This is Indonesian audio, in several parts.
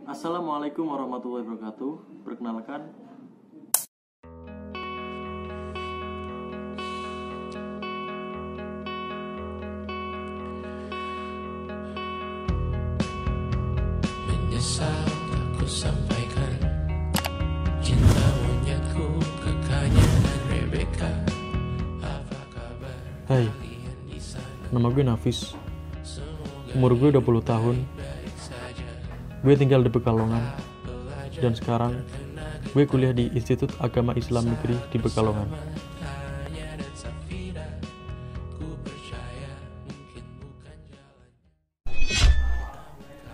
Assalamualaikum warahmatullahi wabarakatuh. Perkenalkan, menyesal aku sampaikan cinta monyetku kekanya Rebecca. Apa kabar? Hai, nama gue Nafis. Umur gue 20 tahun. Gue tinggal di Pekalongan. Dan sekarang gue kuliah di Institut Agama Islam Negeri di Pekalongan.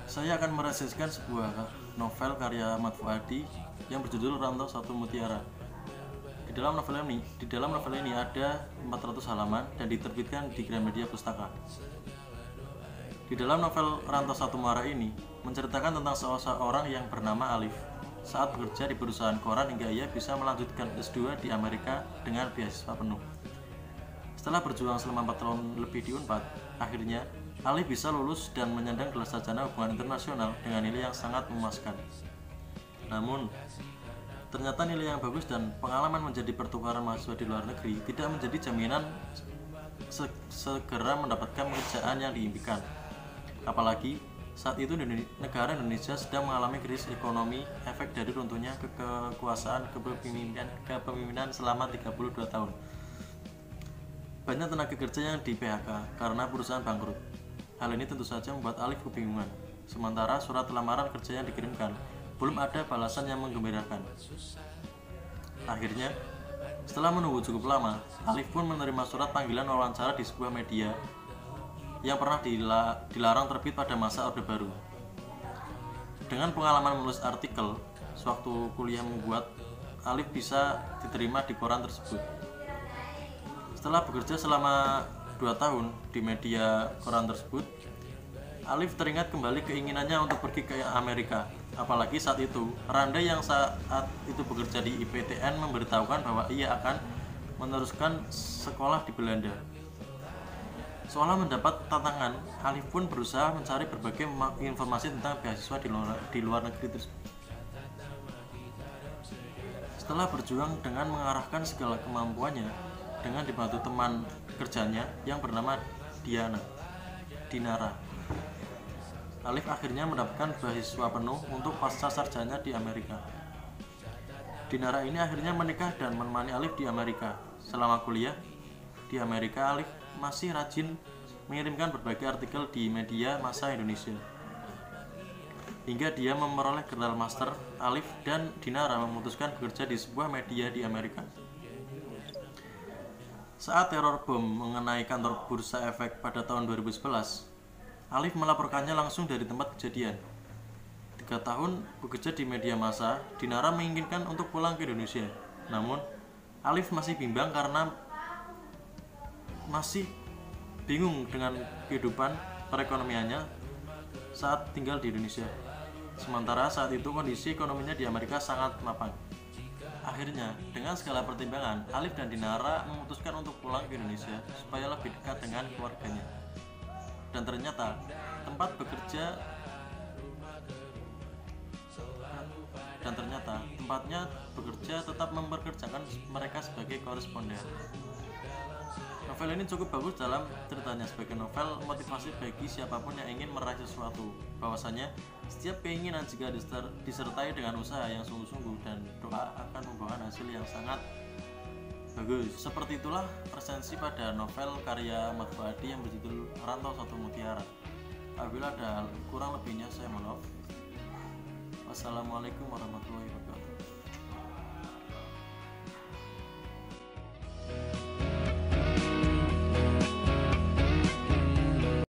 saya akan meresensikan sebuah novel karya Ahmad Fuadi yang berjudul Rantau Satu Mutiara. Di dalam novel ini ada 400 halaman dan diterbitkan di Gramedia Pustaka. Di dalam novel Rantau Satu Mutiara ini menceritakan tentang seorang yang bernama Alif saat bekerja di perusahaan koran hingga ia bisa melanjutkan S2 di Amerika dengan beasiswa penuh. Setelah berjuang selama 4 tahun lebih di Unpad, akhirnya Alif bisa lulus dan menyandang gelar sarjana hubungan internasional dengan nilai yang sangat memuaskan. Namun, ternyata nilai yang bagus dan pengalaman menjadi pertukaran mahasiswa di luar negeri tidak menjadi jaminan segera mendapatkan pekerjaan yang diimpikan. Apalagi saat itu negara Indonesia sedang mengalami krisis ekonomi efek dari runtuhnya kekuasaan kepemimpinan selama 32 tahun. Banyak tenaga kerja yang di PHK karena perusahaan bangkrut. Hal ini tentu saja membuat Alif kebingungan. Sementara surat lamaran kerja yang dikirimkan belum ada balasan yang menggembirakan. Akhirnya, setelah menunggu cukup lama, Alif pun menerima surat panggilan wawancara di sebuah media yang pernah dilarang terbit pada masa Orde Baru. Dengan pengalaman menulis artikel sewaktu kuliah membuat, Alif bisa diterima di koran tersebut. Setelah bekerja selama 2 tahun di media koran tersebut, Alif teringat kembali keinginannya untuk pergi ke Amerika. Apalagi saat itu, Randa yang saat itu bekerja di IPTN memberitahukan bahwa ia akan meneruskan sekolah di Belanda. Seolah mendapat tantangan, Alif pun berusaha mencari berbagai informasi tentang beasiswa di luar negeri tersebut. Setelah berjuang dengan mengarahkan segala kemampuannya, dengan dibantu teman kerjanya yang bernama Dinara, Alif akhirnya mendapatkan beasiswa penuh untuk pasca sarjana di Amerika. Dinara ini akhirnya menikah dan menemani Alif di Amerika. Selama kuliah di Amerika, Alif masih rajin mengirimkan berbagai artikel di media massa Indonesia. Hingga dia memperoleh gelar master, Alif dan Dinara memutuskan bekerja di sebuah media di Amerika. Saat teror bom mengenai kantor Bursa Efek pada tahun 2011, Alif melaporkannya langsung dari tempat kejadian. 3 tahun bekerja di media massa, Dinara menginginkan untuk pulang ke Indonesia. Namun, Alif masih bimbang karena masih bingung dengan kehidupan perekonomiannya saat tinggal di Indonesia. Sementara saat itu kondisi ekonominya di Amerika sangat mapan. Akhirnya, dengan segala pertimbangan, Alif dan Dinara memutuskan untuk pulang ke Indonesia supaya lebih dekat dengan keluarganya. Dan ternyata, tempatnya bekerja tetap memperkerjakan mereka sebagai koresponden. Novel ini cukup bagus dalam ceritanya sebagai novel motivasi bagi siapapun yang ingin meraih sesuatu. Bahwasanya setiap keinginan jika disertai dengan usaha yang sungguh-sungguh dan doa akan membawa hasil yang sangat bagus. Seperti itulah resensi pada novel karya Ahmad Fuadi yang berjudul Rantau Satu Mutiara. Apabila ada kurang lebihnya saya mohon maaf. Wassalamualaikum warahmatullahi wabarakatuh.